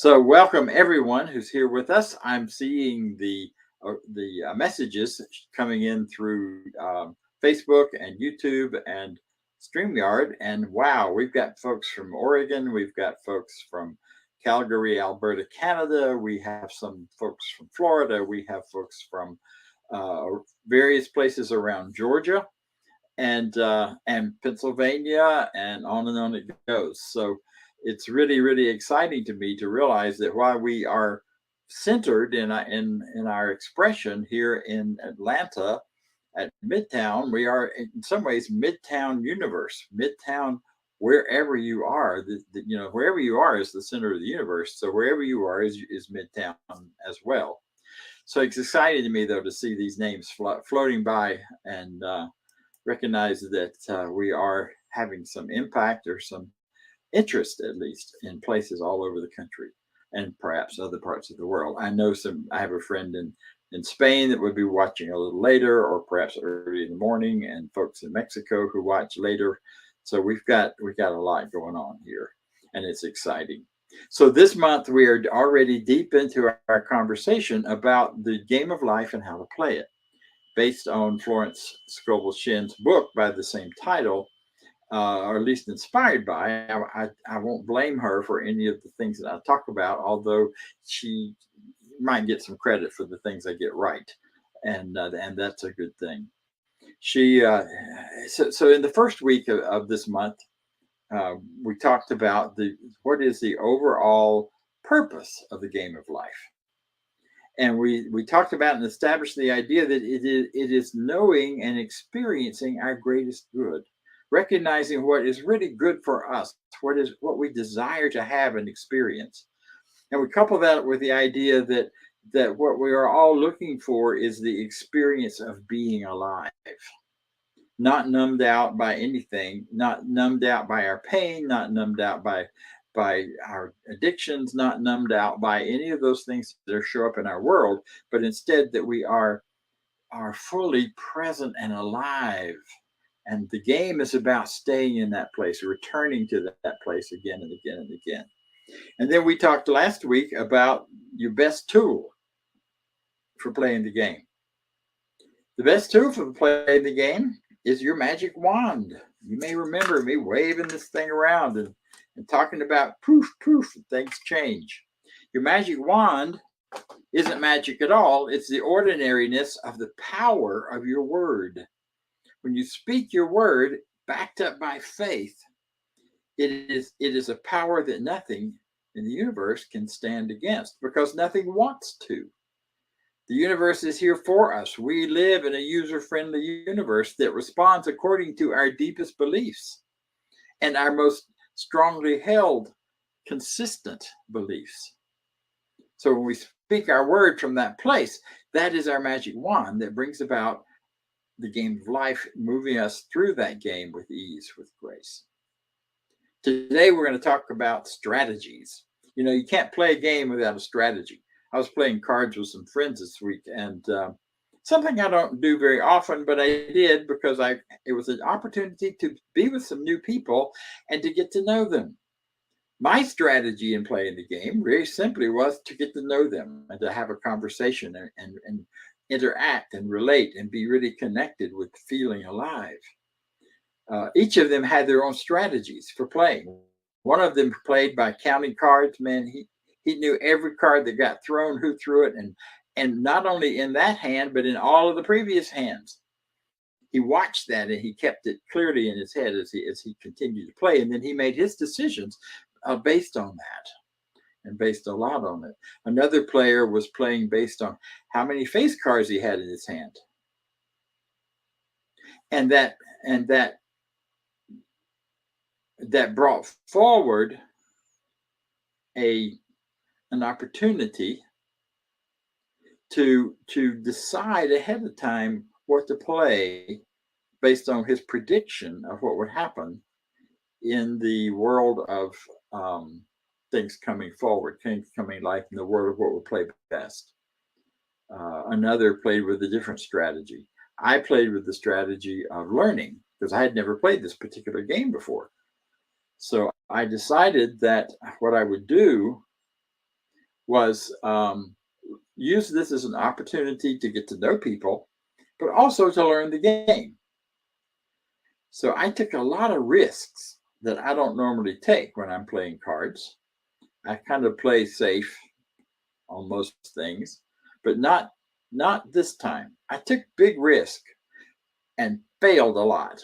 So welcome everyone who's here with us. I'm seeing the messages coming in through Facebook and YouTube and StreamYard. And wow, we've got folks from Oregon. We've got folks from Calgary, Alberta, Canada. We have some folks from Florida. We have folks from uh, various places around Georgia and Pennsylvania, and on it goes. So it's really exciting to me to realize that while we are centered in our expression here in Atlanta at Midtown, we are in some ways Midtown universe, Midtown wherever you are. Wherever you are is the center of the universe. So wherever you are is Midtown as well. So it's exciting to me though to see these names floating by and recognize that we are having some impact or some interest, at least, in places all over the country and perhaps other parts of the world. I have a friend in Spain that would be watching a little later, or perhaps early in the morning, and folks in Mexico who watch later. So we've got a lot going on here, and it's exciting. So this month we are already deep into our conversation about the game of life and how to play it, based on Florence Scovel Shinn's book by the same title, or at least inspired by. I won't blame her for any of the things that I talk about, although she might get some credit for the things I get right, and that's a good thing. She so in the first week of this month, we talked about the what is the overall purpose of the game of life, and we talked about and established the idea that it is knowing and experiencing our greatest good, recognizing what is really good for us, what we desire to have and experience. And we couple that with the idea that what we are all looking for is the experience of being alive, not numbed out by anything, not numbed out by our pain, not numbed out by our addictions, not numbed out by any of those things that show up in our world, but instead that we are fully present and alive. And the game is about staying in that place, returning to that place again and again and again. And then we talked last week about your best tool for playing the game. The best tool for playing the game is your magic wand. You may remember me waving this thing around and talking about poof, things change. Your magic wand isn't magic at all. It's the ordinariness of the power of your word. When you speak your word backed up by faith, it is a power that nothing in the universe can stand against, because nothing wants to. The universe is here for us. We live in a user-friendly universe that responds according to our deepest beliefs and our most strongly held, consistent beliefs. So when we speak our word from that place, that is our magic wand that brings about the game of life, moving us through that game with ease, with grace. Today, we're going to talk about strategies. You can't play a game without a strategy. I was playing cards with some friends this week, and something I don't do very often, but I did because it was an opportunity to be with some new people and to get to know them. My strategy in playing the game very simply was to get to know them and to have a conversation and interact and relate and be really connected with feeling alive. Each of them had their own strategies for playing. One of them played by counting cards. Man, he knew every card that got thrown, who threw it, and not only in that hand, but in all of the previous hands. He watched that and he kept it clearly in his head as he continued to play, and then he made his decisions based on that, and based a lot on it. Another player was playing based on how many face cards he had in his hand, and that brought forward an opportunity to decide ahead of time what to play based on his prediction of what would happen in the world of things coming forward, things coming life, in the world of what would play best. Another played with a different strategy. I played with the strategy of learning because I had never played this particular game before. So I decided that what I would do was use this as an opportunity to get to know people, but also to learn the game. So I took a lot of risks that I don't normally take when I'm playing cards. I kind of play safe on most things, but not this time. I took big risk and failed a lot.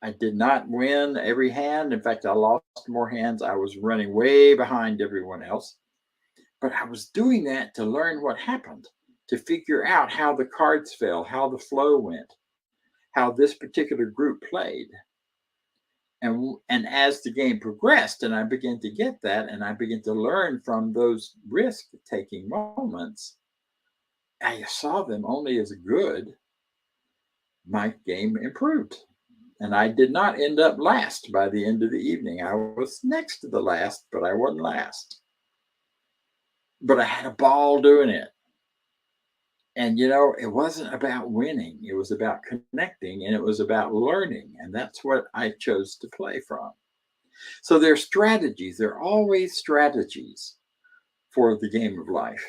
I did not win every hand. In fact, I lost more hands. I was running way behind everyone else. But I was doing that to learn what happened, to figure out how the cards fell, how the flow went, how this particular group played. And as the game progressed and I began to get that and I began to learn from those risk taking moments, I saw them only as good. My game improved. And I did not end up last by the end of the evening. I was next to the last, but I wasn't last. But I had a ball doing it. And it wasn't about winning. It was about connecting and it was about learning. And that's what I chose to play from. So there are strategies. There are always strategies for the game of life.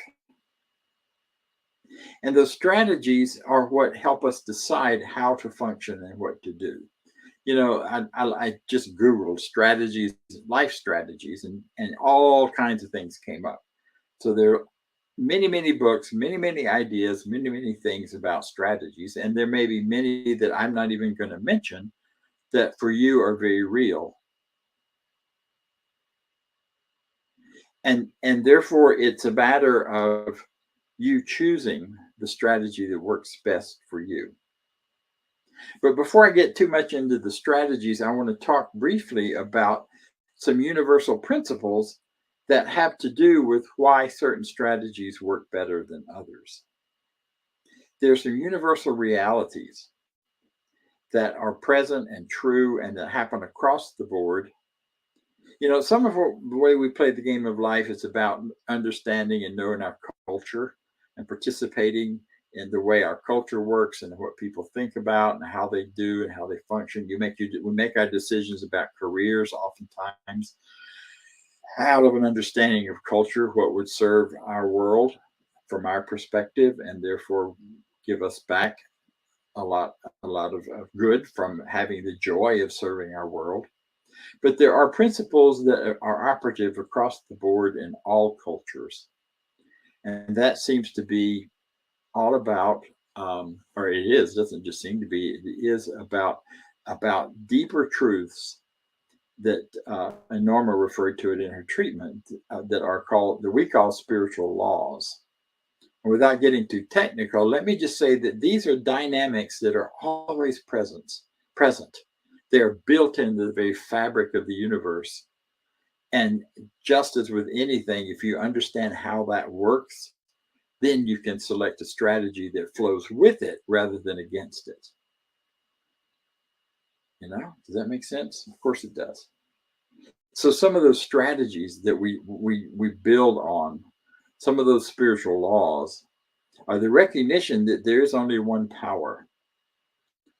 And those strategies are what help us decide how to function and what to do. I just Googled strategies, life strategies, and all kinds of things came up. So there are many, many books, many, many ideas, many, many things about strategies. And there may be many that I'm not even going to mention that for you are very real. And therefore, it's a matter of you choosing the strategy that works best for you. But before I get too much into the strategies, I want to talk briefly about some universal principles that have to do with why certain strategies work better than others. There's some universal realities that are present and true and that happen across the board. Some of the way we play the game of life is about understanding and knowing our culture and participating in the way our culture works and what people think about and how they do and how they function. We make our decisions about careers oftentimes out of an understanding of culture, what would serve our world from our perspective, and therefore give us back a lot of good from having the joy of serving our world. But there are principles that are operative across the board in all cultures. And that seems to be all about, or it is, doesn't just seem to be, it is about deeper truths that and Norma referred to it in her treatment that we call spiritual laws. And without getting too technical, let me just say that these are dynamics that are always present. They are built into the very fabric of the universe. And just as with anything, if you understand how that works, then you can select a strategy that flows with it rather than against it. Does that make sense? Of course it does. So some of those strategies that we build on, some of those spiritual laws, are the recognition that there is only one power,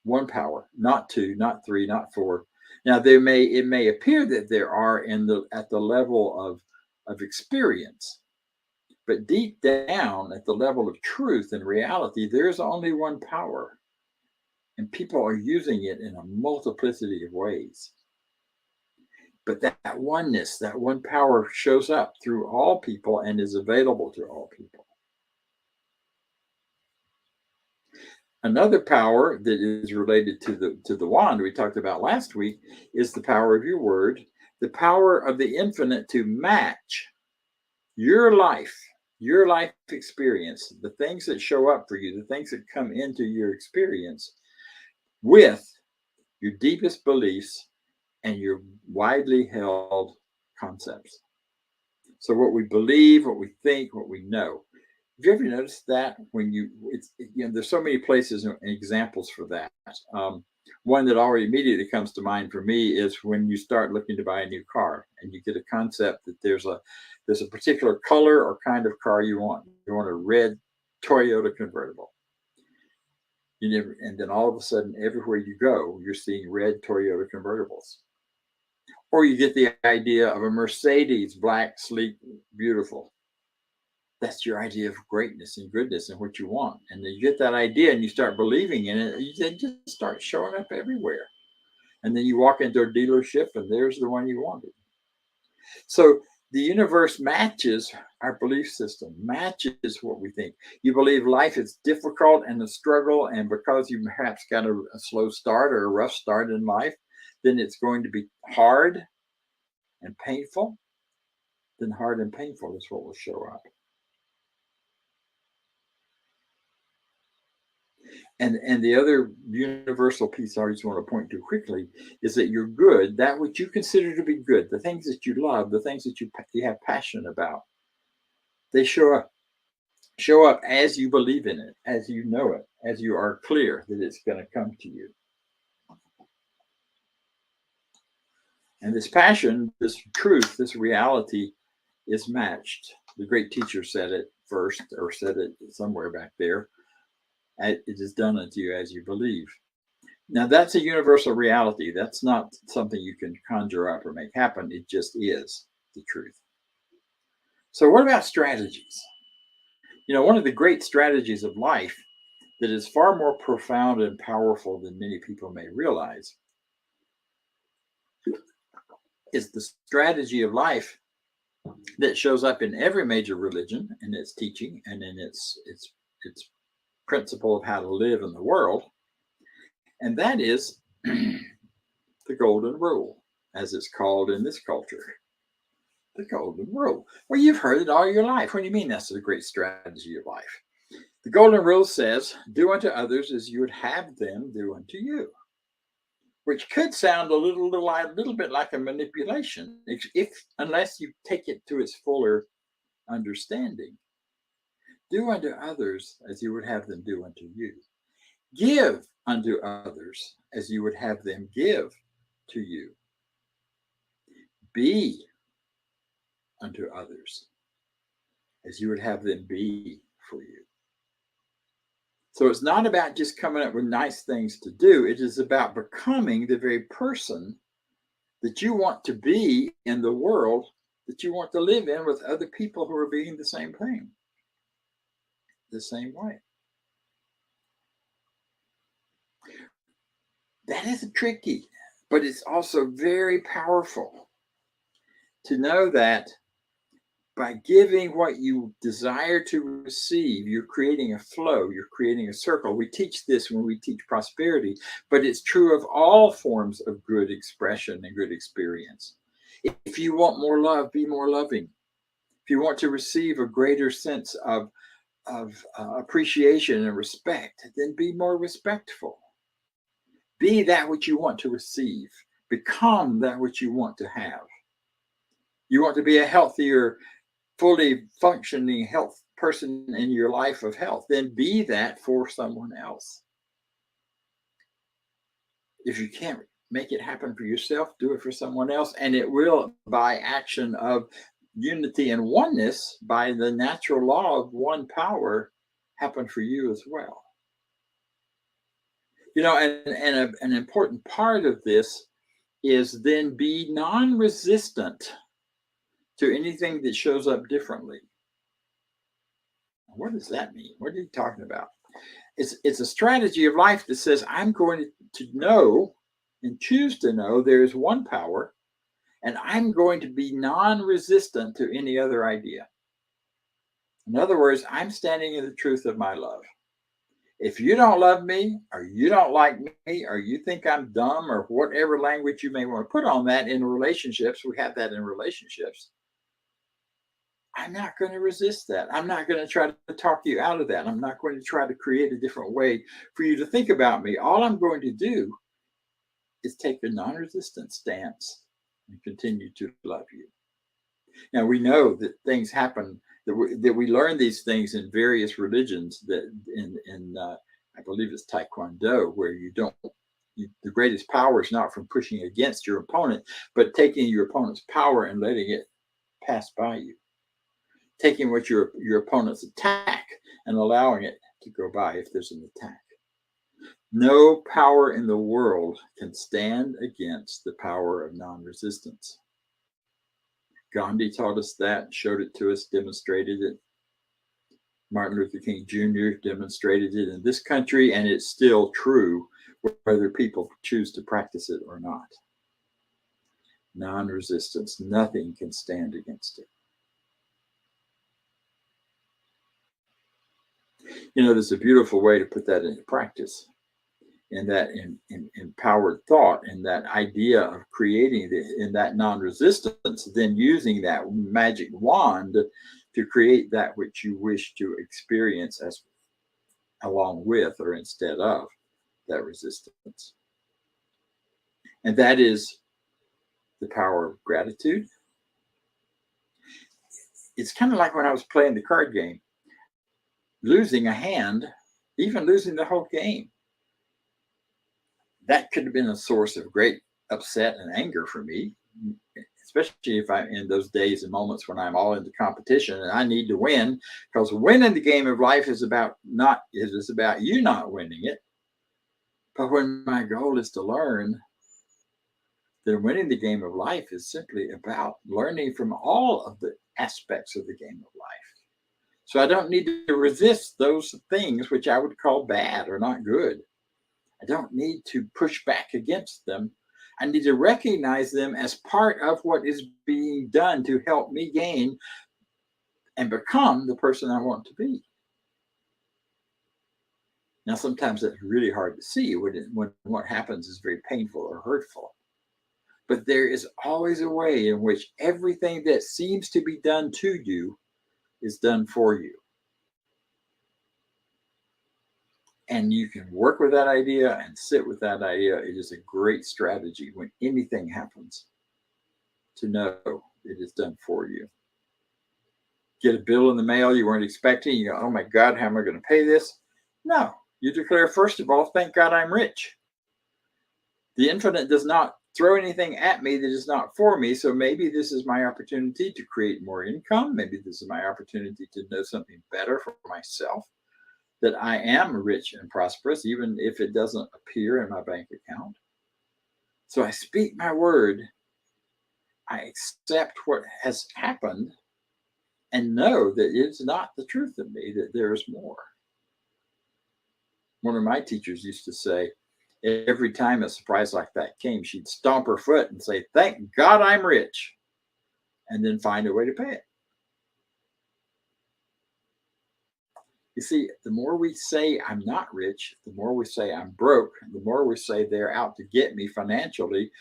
not two, not three, not four. Now it may appear that there are at the level of experience, but deep down at the level of truth and reality, there's only one power, and people are using it in a multiplicity of ways. But that oneness, that one power shows up through all people and is available to all people. Another power that is related to the wand we talked about last week is the power of your word, the power of the infinite to match your life experience, the things that show up for you, the things that come into your experience with your deepest beliefs and your widely held concepts. So what we believe, what we think, what we know. Have you ever noticed that when there's so many places and examples for that. One that already immediately comes to mind for me is when you start looking to buy a new car and you get a concept that there's a particular color or kind of car you want. You want a red Toyota convertible. And then all of a sudden, everywhere you go, you're seeing red Toyota convertibles. Or you get the idea of a Mercedes, black, sleek, beautiful. That's your idea of greatness and goodness and what you want. And then you get that idea and you start believing in it, they just start showing up everywhere. And then you walk into a dealership and there's the one you wanted. So the universe matches our belief system, matches what we think. You believe life is difficult and a struggle, and because you perhaps got a slow start or a rough start in life, then it's going to be hard and painful. Then hard and painful is what will show up. And the other universal piece I just want to point to quickly is that you're good, that which you consider to be good, the things that you love, the things that you have passion about, they show up as you believe in it, as you know it, as you are clear that it's going to come to you. And this passion, this truth, this reality is matched. The great teacher said it first, or said it somewhere back there. It is done unto you as you believe. Now, that's a universal reality. That's not something you can conjure up or make happen. It just is the truth. So, what about strategies? You know, one of the great strategies of life that is far more profound and powerful than many people may realize is the strategy of life that shows up in every major religion in its teaching and in its principle of how to live in the world. And that is the golden rule, as it's called in this culture. The golden rule. Well, you've heard it all your life. What do you mean that's a great strategy of life? The golden rule says, do unto others as you would have them do unto you, which could sound a little bit like a manipulation, unless you take it to its fuller understanding. Do unto others as you would have them do unto you. Give unto others as you would have them give to you. Be unto others as you would have them be for you. So it's not about just coming up with nice things to do. It is about becoming the very person that you want to be in the world, that you want to live in with other people who are being the same thing, the same way. That is tricky, but it's also very powerful to know that by giving what you desire to receive, you're creating a flow, you're creating a circle. We teach this when we teach prosperity, but it's true of all forms of good expression and good experience. If you want more love, be more loving. If you want to receive a greater sense of appreciation and respect, then be more respectful. Be that which you want to receive. Become that which you want to have. You want to be a healthier, fully functioning health person in your life of health, then be that for someone else. If you can't make it happen for yourself, do it for someone else, and it will, by action of unity and oneness, by the natural law of one power, happen for you as well. You know, and an important part of this is then be non-resistant to anything that shows up differently. What does that mean? What are you talking about? It's a strategy of life that says, I'm going to know and choose to know there is one power, and I'm going to be non-resistant to any other idea. In other words, I'm standing in the truth of my love. If you don't love me, or you don't like me, or you think I'm dumb, or whatever language you may want to put on that in relationships, we have that in relationships. I'm not going to resist that. I'm not going to try to talk you out of that. I'm not going to try to create a different way for you to think about me. All I'm going to do is take a non-resistant stance and continue to love you. Now, we know that things happen, that we learn these things in various religions, that in I believe it's Taekwondo, where the greatest power is not from pushing against your opponent, but taking your opponent's power and letting it pass by you. Taking what your opponent's attack and allowing it to go by if there's an attack. No power in the world can stand against the power of non-resistance. Gandhi taught us that, showed it to us, demonstrated it. Martin Luther King Jr. demonstrated it in this country, and it's still true whether people choose to practice it or not. Non-resistance, nothing can stand against it. You know, there's a beautiful way to put that into practice, in that in empowered thought, in that idea of creating in that non-resistance, then using that magic wand to create that which you wish to experience as along with or instead of that resistance. And that is the power of gratitude. It's kind of like when I was playing the card game, losing a hand, even losing the whole game. That could have been a source of great upset and anger for me, especially if I'm in those days and moments when I'm all into competition and I need to win, because winning the game of life is about you not winning it. But when my goal is to learn, then winning the game of life is simply about learning from all of the aspects of the game of life. So I don't need to resist those things which I would call bad or not good. I don't need to push back against them. I need to recognize them as part of what is being done to help me gain and become the person I want to be. Now, sometimes that's really hard to see when what happens is very painful or hurtful. But there is always a way in which everything that seems to be done to you is done for you. And you can work with that idea and sit with that idea. It is a great strategy when anything happens to know it is done for you. Get a bill in the mail you weren't expecting. You go, oh my God, how am I going to pay this? No, you declare, first of all, thank God I'm rich. The infinite does not throw anything at me that is not for me. So maybe this is my opportunity to create more income. Maybe this is my opportunity to know something better for myself, that I am rich and prosperous, even if it doesn't appear in my bank account. So I speak my word. I accept what has happened and know that it's not the truth of me, that there is more. One of my teachers used to say, every time a surprise like that came, she'd stomp her foot and say, thank God I'm rich, and then find a way to pay it. You see, the more we say I'm not rich, the more we say I'm broke, the more we say they're out to get me financially,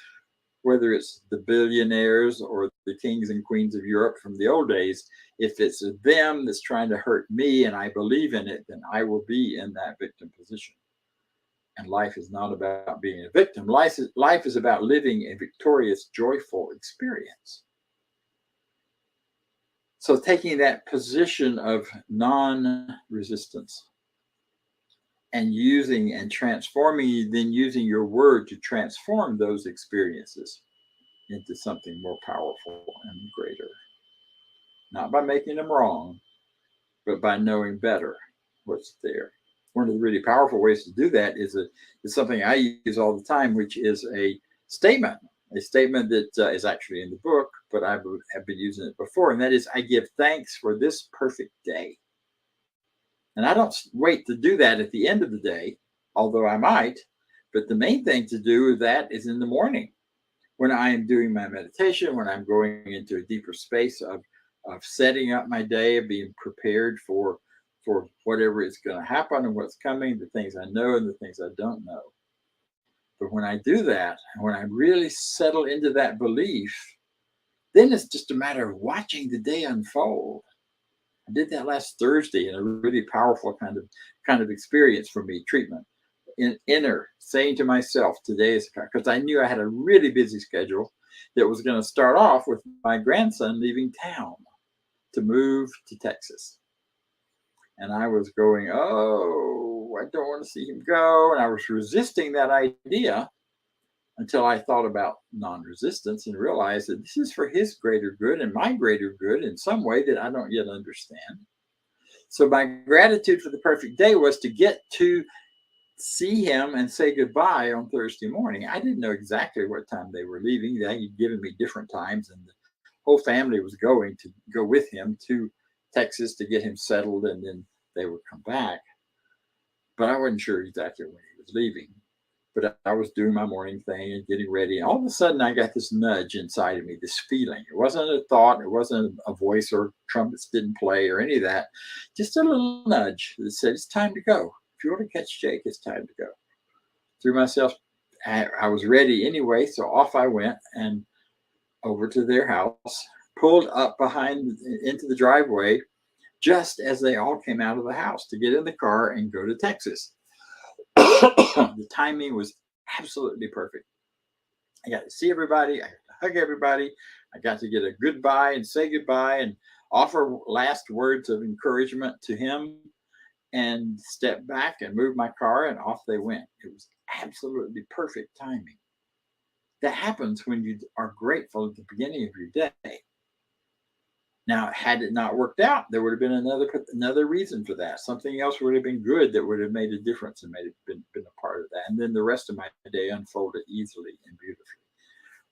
whether it's the billionaires or the kings and queens of Europe from the old days. If it's them that's trying to hurt me and I believe in it, then I will be in that victim position. And life is not about being a victim. Life is about living a victorious, joyful experience. So taking that position of non-resistance and using and transforming, then using your word to transform those experiences into something more powerful and greater. Not by making them wrong, but by knowing better what's there. One of the really powerful ways to do that is something I use all the time, which is a statement that is actually in the book, but I have been using it before. And that is, I give thanks for this perfect day. And I don't wait to do that at the end of the day, although I might. But the main thing to do with that is in the morning, when I am doing my meditation, when I'm going into a deeper space of setting up my day, of being prepared for whatever is going to happen and what's coming, the things I know and the things I don't know. But when I do that, and when I really settle into that belief, then it's just a matter of watching the day unfold. I did that last Thursday in a really powerful kind of experience for me, treatment. Inner saying to myself, today is, because I knew I had a really busy schedule that was going to start off with my grandson leaving town to move to Texas. And I was going, oh, I don't want to see him go. And I was resisting that idea until I thought about non-resistance and realized that this is for his greater good and my greater good in some way that I don't yet understand. So my gratitude for the perfect day was to get to see him and say goodbye on Thursday morning. I didn't know exactly what time they were leaving. They had given me different times, and the whole family was going to go with him to Texas to get him settled and then they would come back, but I wasn't sure exactly when he was leaving. But I was doing my morning thing and getting ready. And all of a sudden, I got this nudge inside of me, this feeling. It wasn't a thought. It wasn't a voice, or trumpets didn't play or any of that. Just a little nudge that said, it's time to go. If you want to catch Jake, it's time to go. Threw myself, I was ready anyway. So off I went and over to their house, pulled up behind into the driveway just as they all came out of the house to get in the car and go to Texas. The timing was absolutely perfect. I got to see everybody. I got to hug everybody. I got to get a goodbye and say goodbye and offer last words of encouragement to him, and step back and move my car, and off they went. It was absolutely perfect timing. That happens when you are grateful at the beginning of your day. Now, had it not worked out, there would have been another reason for that. Something else would have been good that would have made a difference and been a part of that. And then the rest of my day unfolded easily and beautifully,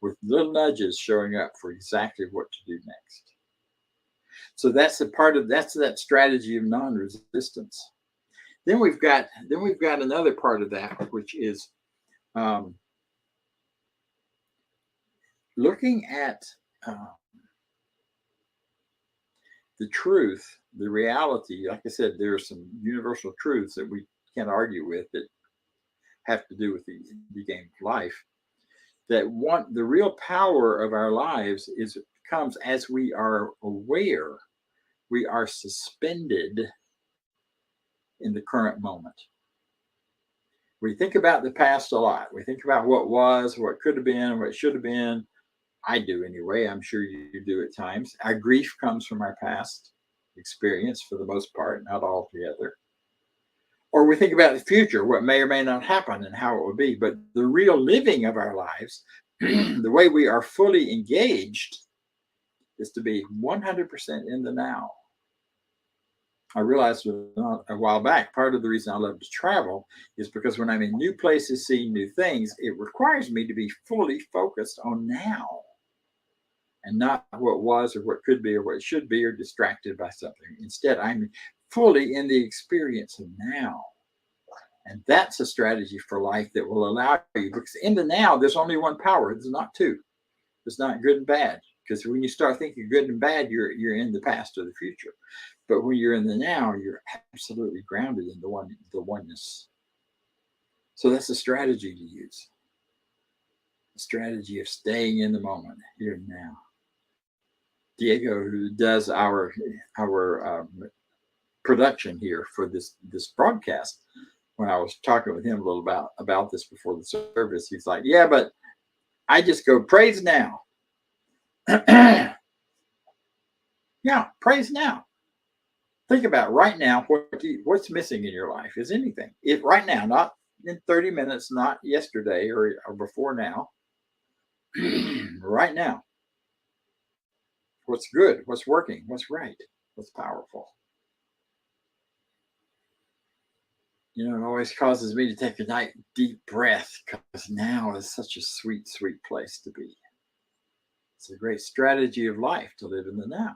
with little nudges showing up for exactly what to do next. So that's that strategy of non-resistance. Then we've got another part of that, which is looking at the truth, the reality. Like I said, there are some universal truths that we can't argue with that have to do with the game of life. That the real power of our lives comes as we are aware. We are suspended in the current moment. We think about the past a lot. We think about what was, what could have been, what should have been. I do anyway. I'm sure you do at times. Our grief comes from our past experience for the most part, not altogether. Or we think about the future, what may or may not happen and how it will be. But the real living of our lives, the way we are fully engaged, is to be 100% in the now. I realized a while back, part of the reason I love to travel is because when I'm in new places, seeing new things, it requires me to be fully focused on now, and not what was or what could be or what should be, or distracted by something. Instead, I'm fully in the experience of now. And that's a strategy for life that will allow you, because in the now, there's only one power. There's not two. It's not good and bad. Because when you start thinking good and bad, you're in the past or the future. But when you're in the now, you're absolutely grounded in the oneness. So that's a strategy to use. A strategy of staying in the moment, here and now. Diego, who does our production here for this broadcast, when I was talking with him a little about this before the service, he's like, yeah, but I just go praise now. Yeah, praise now. Think about right now, what's missing in your life is anything. If right now, not in 30 minutes, not yesterday or before now, right now. What's good, what's working, what's right, what's powerful. You know, it always causes me to take a nice deep breath, because now is such a sweet, sweet place to be. It's a great strategy of life to live in the now.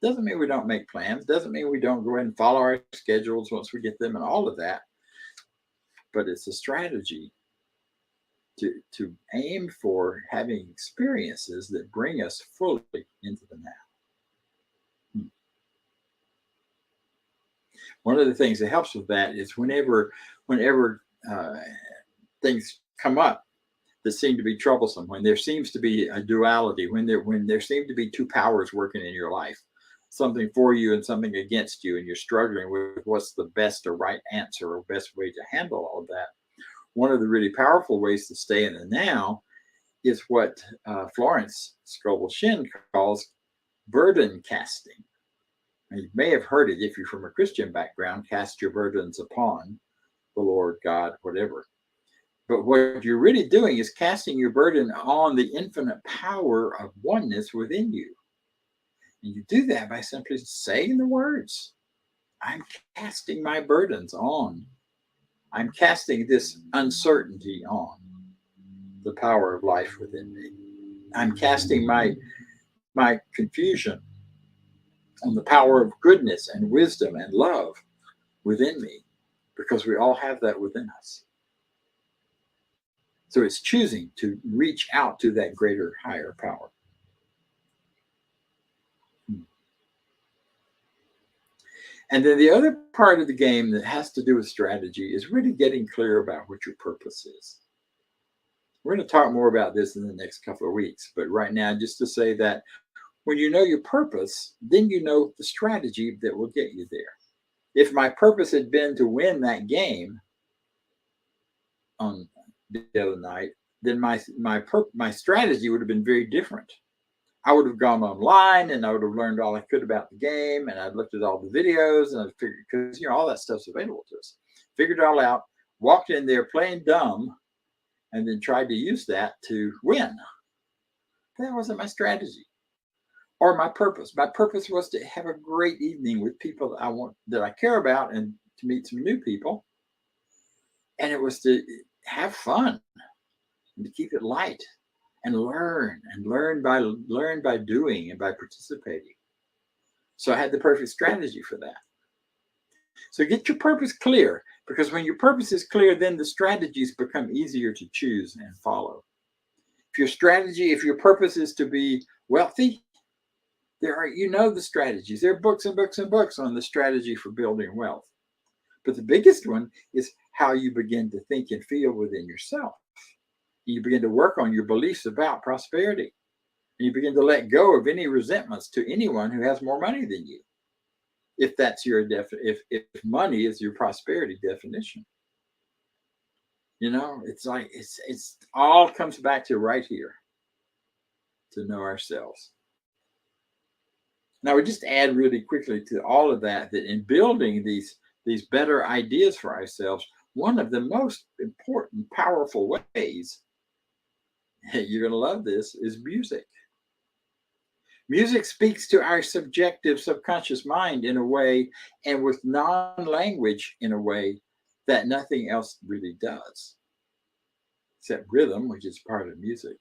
Doesn't mean we don't make plans. Doesn't mean we don't go ahead and follow our schedules once we get them and all of that. But it's a strategy to aim for having experiences that bring us fully into the now. One of the things that helps with that is whenever things come up that seem to be troublesome, when there seems to be a duality, when there seem to be two powers working in your life, something for you and something against you, and you're struggling with what's the best or right answer or best way to handle all of that. One of the really powerful ways to stay in the now is what Florence Scovel-Shinn calls burden casting. And you may have heard it if you're from a Christian background: cast your burdens upon the Lord God, whatever. But what you're really doing is casting your burden on the infinite power of oneness within you. And you do that by simply saying the words, I'm casting my burdens on. I'm casting this uncertainty on the power of life within me. I'm casting my confusion on the power of goodness and wisdom and love within me, because we all have that within us. So it's choosing to reach out to that greater, higher power. And then the other part of the game that has to do with strategy is really getting clear about what your purpose is. We're going to talk more about this in the next couple of weeks, but right now, just to say that when you know your purpose, then you know the strategy that will get you there. If my purpose had been to win that game on the other night, then my strategy would have been very different. I would have gone online and I would have learned all I could about the game, and I'd looked at all the videos and I figured, because all that stuff's available to us. Figured it all out, walked in there playing dumb, and then tried to use that to win. That wasn't my strategy or my purpose. My purpose was to have a great evening with people that I care about, and to meet some new people. And it was to have fun and to keep it light and learn by doing and by participating. So I had the perfect strategy for that. So get your purpose clear, because when your purpose is clear, then the strategies become easier to choose and follow. If your purpose is to be wealthy, the strategies. There are books and books and books on the strategy for building wealth. But the biggest one is how you begin to think and feel within yourself. You begin to work on your beliefs about prosperity. And you begin to let go of any resentments to anyone who has more money than you. If that's if money is your prosperity definition. It's like it's all comes back to right here, to know ourselves. Now we just add really quickly to all of that in building these better ideas for ourselves, one of the most important, powerful ways, you're going to love this, is music. Music speaks to our subjective, subconscious mind in a way, and with non-language in a way that nothing else really does, except rhythm, which is part of music.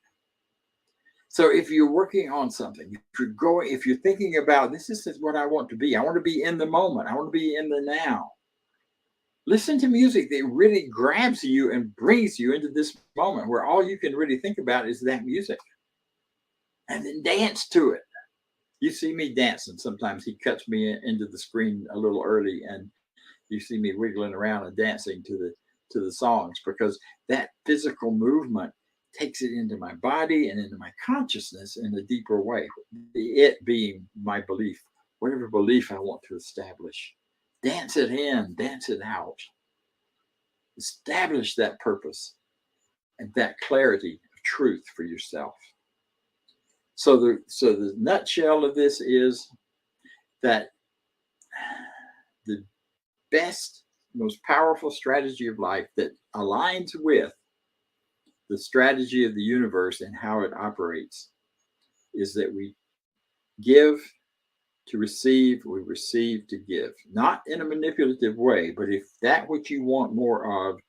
So if you're working on something, if you're thinking about, this is what I want to be. I want to be in the moment. I want to be in the now. Listen to music that really grabs you and brings you into this moment where all you can really think about is that music. And then dance to it. You see me dancing. Sometimes he cuts me into the screen a little early, and you see me wiggling around and dancing to the songs, because that physical movement takes it into my body and into my consciousness in a deeper way. It being my belief, whatever belief I want to establish. Dance it in, dance it out. Establish that purpose and that clarity of truth for yourself. So the nutshell of this is that the best, most powerful strategy of life that aligns with the strategy of the universe and how it operates is that we give to receive, we receive to give. Not in a manipulative way, but if that which you want more of,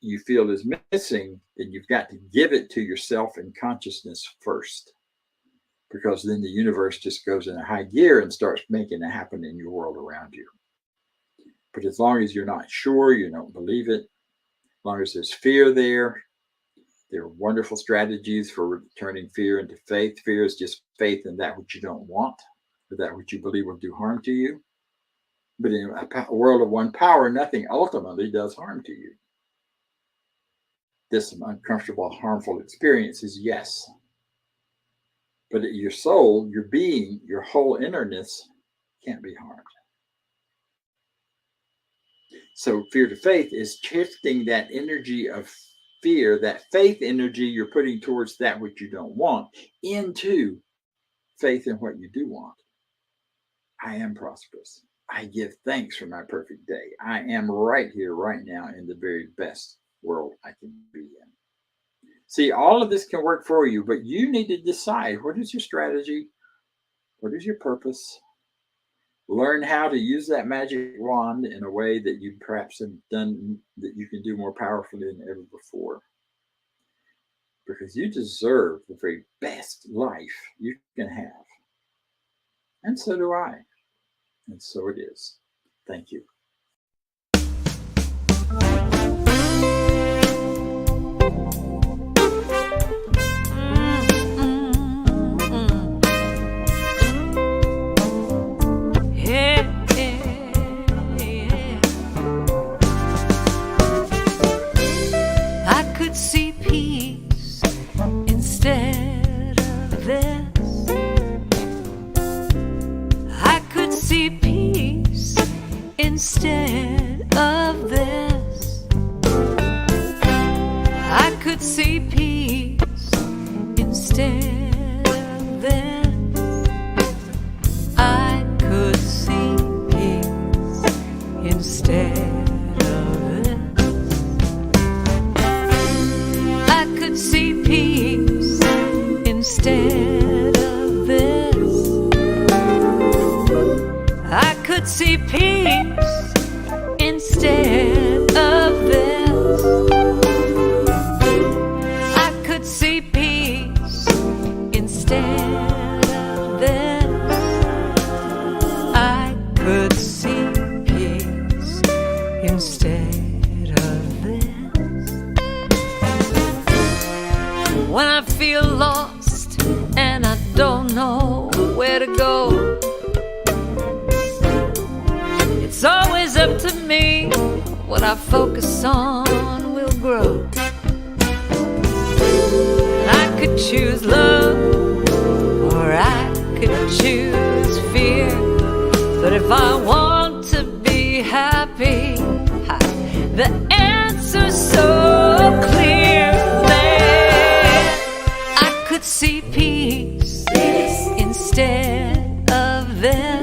you feel is missing, then you've got to give it to yourself in consciousness first, because then the universe just goes in a high gear and starts making it happen in your world around you. But as long as you're not sure, you don't believe it, as long as there's fear there are wonderful strategies for turning fear into faith. Fear is just faith in that which you don't want, or that which you believe will do harm to you. But in a world of one power, nothing ultimately does harm to you. This uncomfortable, harmful experiences, yes. But your soul, your being, your whole innerness can't be harmed. So fear to faith is shifting that energy of fear, that faith energy you're putting towards that which you don't want, into faith in what you do want. I am prosperous. I give thanks for my perfect day. I am right here, right now, in the very best world I can be in. See, all of this can work for you, but you need to decide, what is your strategy? What is your purpose? Learn how to use that magic wand in a way that you perhaps have done, that you can do more powerfully than ever before. Because you deserve the very best life you can have. And so do I. And so it is. Thank you. see peace instead of this. I could see peace instead of this. I could see peace instead of this. I could see peace instead of this. I could see peace instead of this. I could see peace instead of this. I could see peace instead of this. When I feel lost and I don't know where to go, it's always up to me. What I focus on will grow. And I could choose love, or I could choose fear. But if I want to be happy, the answer's so clear that I could see peace instead of this.